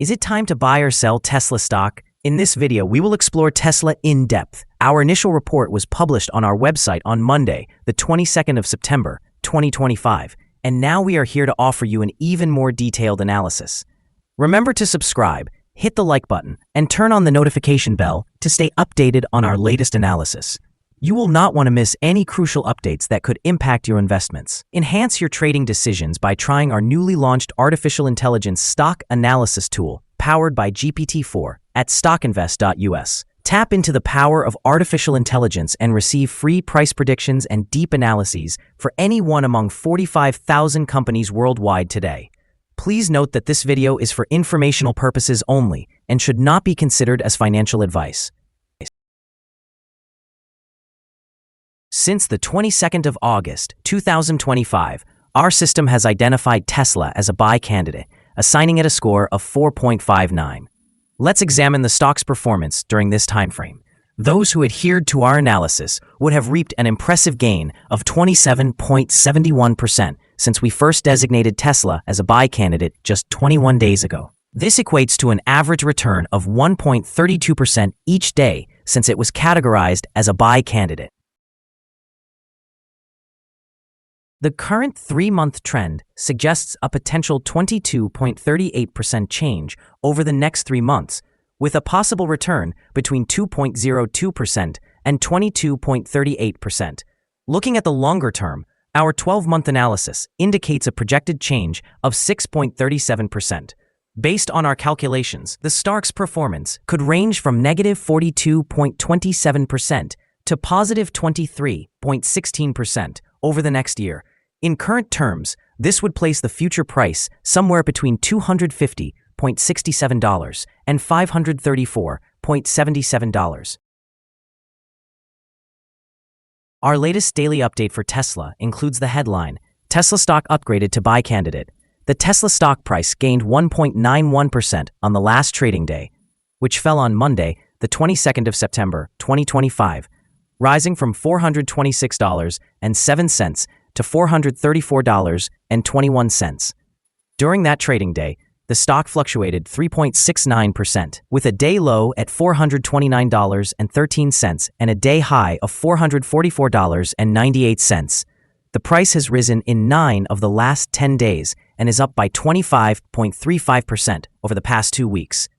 Is it time to buy or sell Tesla stock? In this video, we will explore Tesla in depth. Our initial report was published on our website on Monday, the 22nd of September, 2025, and now we are here to offer you an even more detailed analysis. Remember to subscribe, hit the like button, and turn on the notification bell to stay updated on our latest analysis. You will not want to miss any crucial updates that could impact your investments. Enhance your trading decisions by trying our newly launched artificial intelligence stock analysis tool, powered by GPT-4, at StockInvest.us. Tap into the power of artificial intelligence and receive free price predictions and deep analyses for any one among 45,000 companies worldwide today. Please note that this video is for informational purposes only and should not be considered as financial advice. Since the 22nd of August, 2025, our system has identified Tesla as a buy candidate, assigning it a score of 4.59. Let's examine the stock's performance during this timeframe. Those who adhered to our analysis would have reaped an impressive gain of 27.71% since we first designated Tesla as a buy candidate just 21 days ago. This equates to an average return of 1.32% each day since it was categorized as a buy candidate. The current 3-month trend suggests a potential 22.38% change over the next 3 months, with a possible return between 2.02% and 22.38%. Looking at the longer term, our 12-month analysis indicates a projected change of 6.37%. Based on our calculations, the stock's performance could range from negative 42.27% to positive 23.16% over the next year. In current terms, this would place the future price somewhere between $250.67 and $534.77. Our latest daily update for Tesla includes the headline, Tesla stock upgraded to buy candidate. The Tesla stock price gained 1.91% on the last trading day, which fell on Monday, the 22nd of September, 2025, rising from $426.07 to $434.21. During that trading day, the stock fluctuated 3.69%, with a day low at $429.13 and a day high of $444.98. The price has risen in 9 of the last 10 days and is up by 25.35% over the past 2 weeks.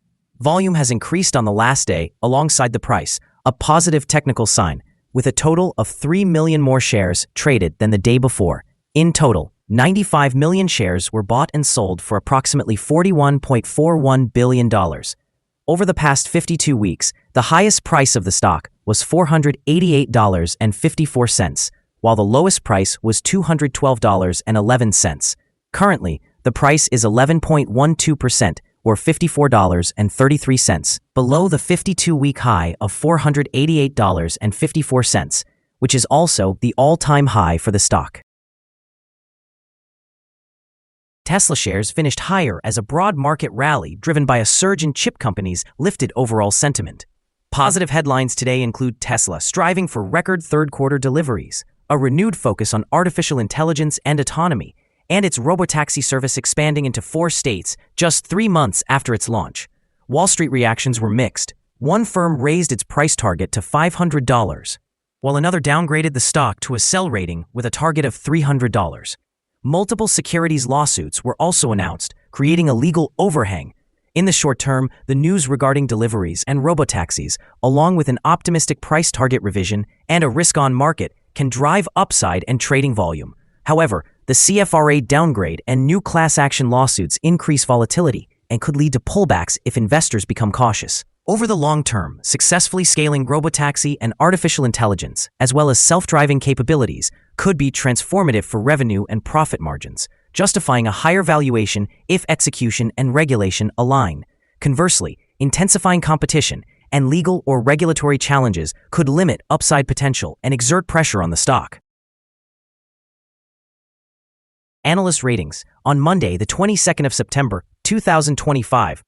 Volume has increased on the last day alongside the price, a positive technical sign, with a total of 3 million more shares traded than the day before. In total, 95 million shares were bought and sold for approximately $41.41 billion. Over the past 52 weeks, the highest price of the stock was $488.54, while the lowest price was $212.11. Currently, the price is 11.12%, or $54.33, below the 52-week high of $488.54, which is also the all-time high for the stock. Tesla shares finished higher as a broad market rally driven by a surge in chip companies lifted overall sentiment. Positive headlines today include Tesla striving for record third-quarter deliveries, a renewed focus on artificial intelligence and autonomy, and its robotaxi service expanding into 4 states just 3 months after its launch. Wall Street reactions were mixed. One firm raised its price target to $500, while another downgraded the stock to a sell rating with a target of $300. Multiple securities lawsuits were also announced, creating a legal overhang. In the short term, the news regarding deliveries and robotaxis, along with an optimistic price target revision and a risk-on market, can drive upside and trading volume. However, the CFRA downgrade and new class action lawsuits increase volatility and could lead to pullbacks if investors become cautious. Over the long term, successfully scaling robotaxi and artificial intelligence, as well as self-driving capabilities, could be transformative for revenue and profit margins, justifying a higher valuation if execution and regulation align. Conversely, intensifying competition and legal or regulatory challenges could limit upside potential and exert pressure on the stock. Analyst ratings. On Monday, the 22nd of September, 2025,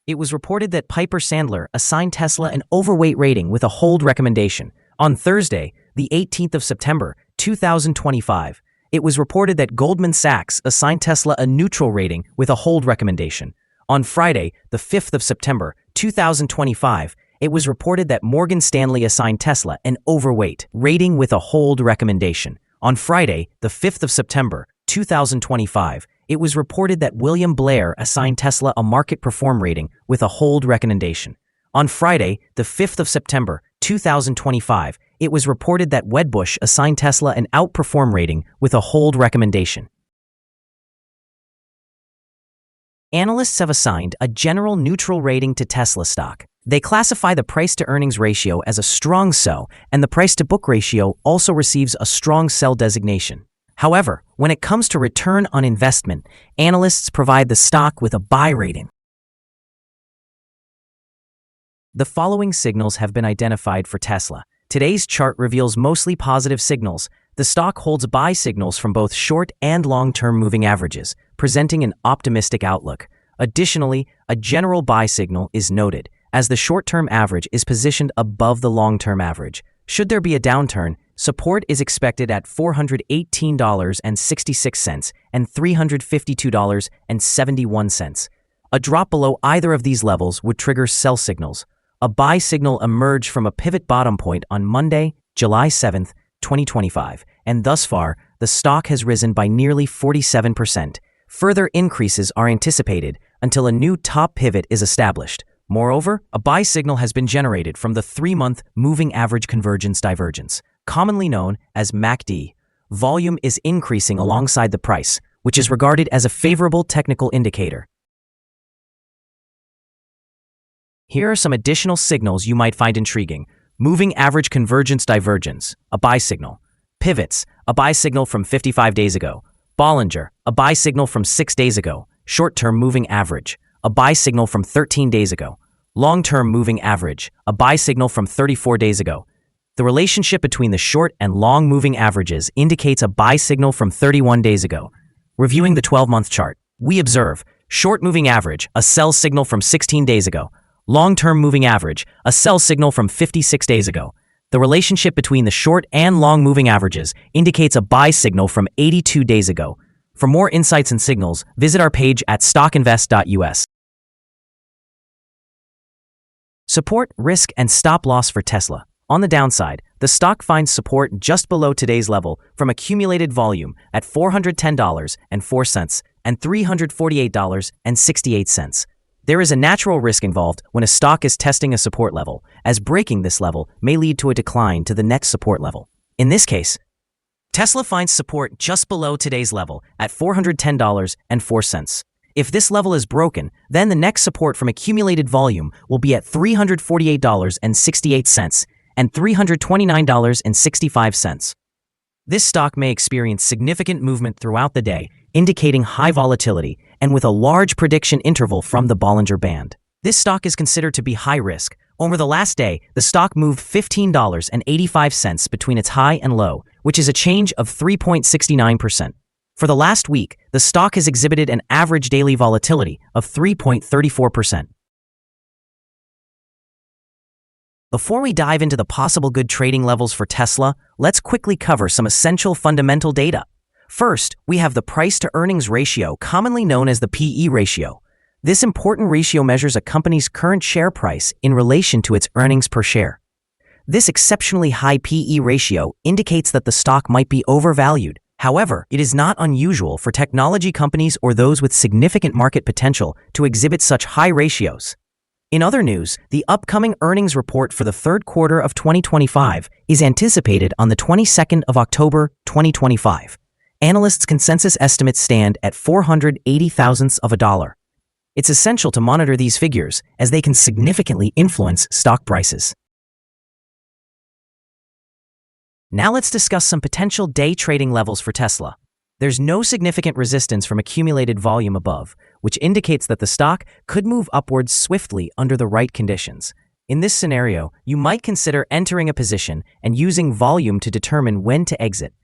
it was reported that Piper Sandler assigned Tesla an overweight rating with a hold recommendation. On Thursday, the 18th of September, 2025, it was reported that Goldman Sachs assigned Tesla a neutral rating with a hold recommendation. On Friday, the 5th of September, 2025, it was reported that Morgan Stanley assigned Tesla an overweight rating with a hold recommendation. On Friday, the 5th of September, 2025, it was reported that William Blair assigned Tesla a market perform rating with a hold recommendation. On Friday, the 5th of September, 2025, it was reported that Wedbush assigned Tesla an outperform rating with a hold recommendation. Analysts have assigned a general neutral rating to Tesla stock. They classify the price-to-earnings ratio as a strong sell, and the price-to-book ratio also receives a strong sell designation. However, when it comes to return on investment, analysts provide the stock with a buy rating. The following signals have been identified for Tesla. Today's chart reveals mostly positive signals. The stock holds buy signals from both short and long-term moving averages, presenting an optimistic outlook. Additionally, a general buy signal is noted, as the short-term average is positioned above the long-term average. Should there be a downturn, support is expected at $418.66 and $352.71. A drop below either of these levels would trigger sell signals. A buy signal emerged from a pivot bottom point on Monday, July 7, 2025, and thus far, the stock has risen by nearly 47%. Further increases are anticipated until a new top pivot is established. Moreover, a buy signal has been generated from the 3-month moving average convergence divergence, commonly known as MACD. Volume is increasing alongside the price, which is regarded as a favorable technical indicator. Here are some additional signals you might find intriguing. Moving average convergence divergence, a buy signal. Pivots, a buy signal from 55 days ago. Bollinger, a buy signal from 6 days ago. Short-term moving average, a buy signal from 13 days ago. Long-term moving average, a buy signal from 34 days ago. The relationship between the short and long moving averages indicates a buy signal from 31 days ago. Reviewing the 12-month chart, we observe short moving average, a sell signal from 16 days ago. Long-term moving average, a sell signal from 56 days ago. The relationship between the short and long moving averages indicates a buy signal from 82 days ago. For more insights and signals, visit our page at StockInvest.us. Support, risk, and stop loss for Tesla. On the downside, the stock finds support just below today's level from accumulated volume at $410.04 and $348.68. There is a natural risk involved when a stock is testing a support level, as breaking this level may lead to a decline to the next support level. In this case, Tesla finds support just below today's level at $410.04. If this level is broken, then the next support from accumulated volume will be at $348.68 and $329.65. This stock may experience significant movement throughout the day, indicating high volatility and with a large prediction interval from the Bollinger Band. This stock is considered to be high risk. Over the last day, the stock moved $15.85 between its high and low, which is a change of 3.69%. For the last week, the stock has exhibited an average daily volatility of 3.34%. Before we dive into the possible good trading levels for Tesla, let's quickly cover some essential fundamental data. First, we have the price-to-earnings ratio, commonly known as the PE ratio. This important ratio measures a company's current share price in relation to its earnings per share. This exceptionally high PE ratio indicates that the stock might be overvalued. However, it is not unusual for technology companies or those with significant market potential to exhibit such high ratios. In other news, the upcoming earnings report for the third quarter of 2025 is anticipated on the 22nd of October, 2025. Analysts' consensus estimates stand at 480 thousandths of a dollar. It's essential to monitor these figures as they can significantly influence stock prices. Now let's discuss some potential day trading levels for Tesla. There's no significant resistance from accumulated volume above, which indicates that the stock could move upwards swiftly under the right conditions. In this scenario, you might consider entering a position and using volume to determine when to exit.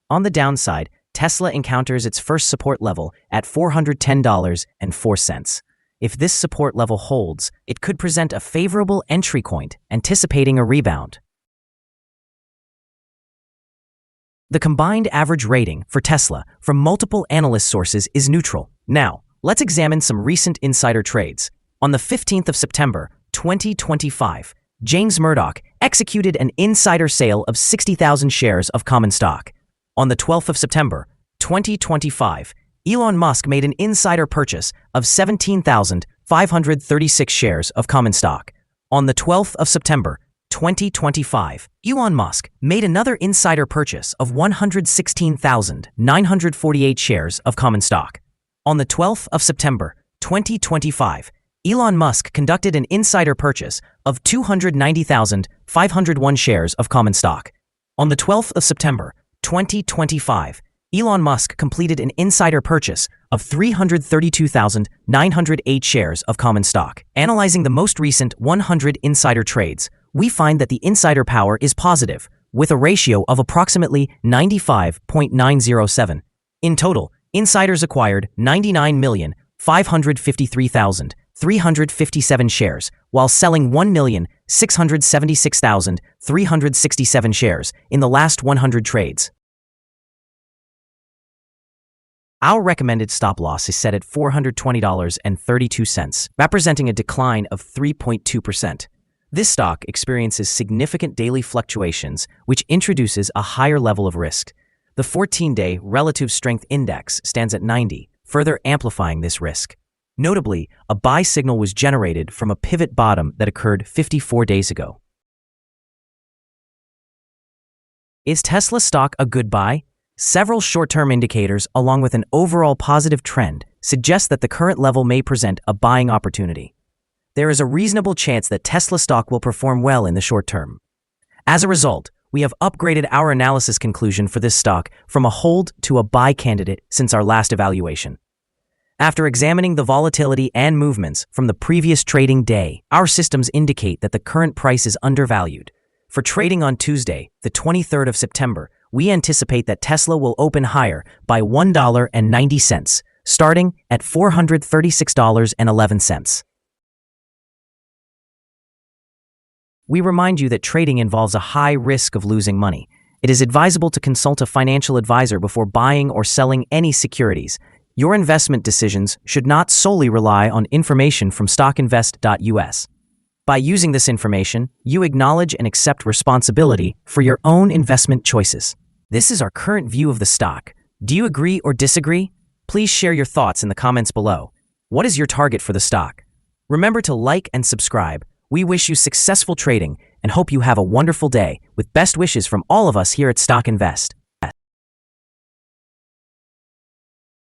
On the downside, Tesla encounters its first support level at $410.04. If this support level holds, it could present a favorable entry point, anticipating a rebound. The combined average rating for Tesla from multiple analyst sources is neutral. Now, Let's examine some recent insider trades. On the 15th of September, 2025, James Murdoch executed an insider sale of 60,000 shares of common stock. On the 12th of September, 2025, Elon Musk made an insider purchase of 17,536 shares of common stock. On the 12th of September, 2025, Elon Musk made another insider purchase of 116,948 shares of common stock. On the 12th of September, 2025, Elon Musk conducted an insider purchase of 290,501 shares of common stock. On the 12th of September, 2025, Elon Musk completed an insider purchase of 332,908 shares of common stock. Analyzing the most recent 100 insider trades, we find that the insider power is positive, with a ratio of approximately 95.907. In total, insiders acquired 99,553,357 shares, while selling 1,676,367 shares in the last 100 trades. Our recommended stop loss is set at $420.32, representing a decline of 3.2%. This stock experiences significant daily fluctuations, which introduces a higher level of risk. The 14-day relative strength index stands at 90, further amplifying this risk. Notably, a buy signal was generated from a pivot bottom that occurred 54 days ago. Is Tesla stock a good buy? Several short-term indicators, along with an overall positive trend, suggest that the current level may present a buying opportunity. There is a reasonable chance that Tesla stock will perform well in the short term. As a result, we have upgraded our analysis conclusion for this stock from a hold to a buy candidate since our last evaluation. After examining the volatility and movements from the previous trading day, our systems indicate that the current price is undervalued. For trading on Tuesday, the 23rd of September, we anticipate that Tesla will open higher by $1.90, starting at $436.11. We remind you that trading involves a high risk of losing money. It is advisable to consult a financial advisor before buying or selling any securities. Your investment decisions should not solely rely on information from StockInvest.us. By using this information, you acknowledge and accept responsibility for your own investment choices. This is our current view of the stock. Do you agree or disagree? Please share your thoughts in the comments below. What is your target for the stock? Remember to like and subscribe. We wish you successful trading and hope you have a wonderful day, with best wishes from all of us here at Stock Invest.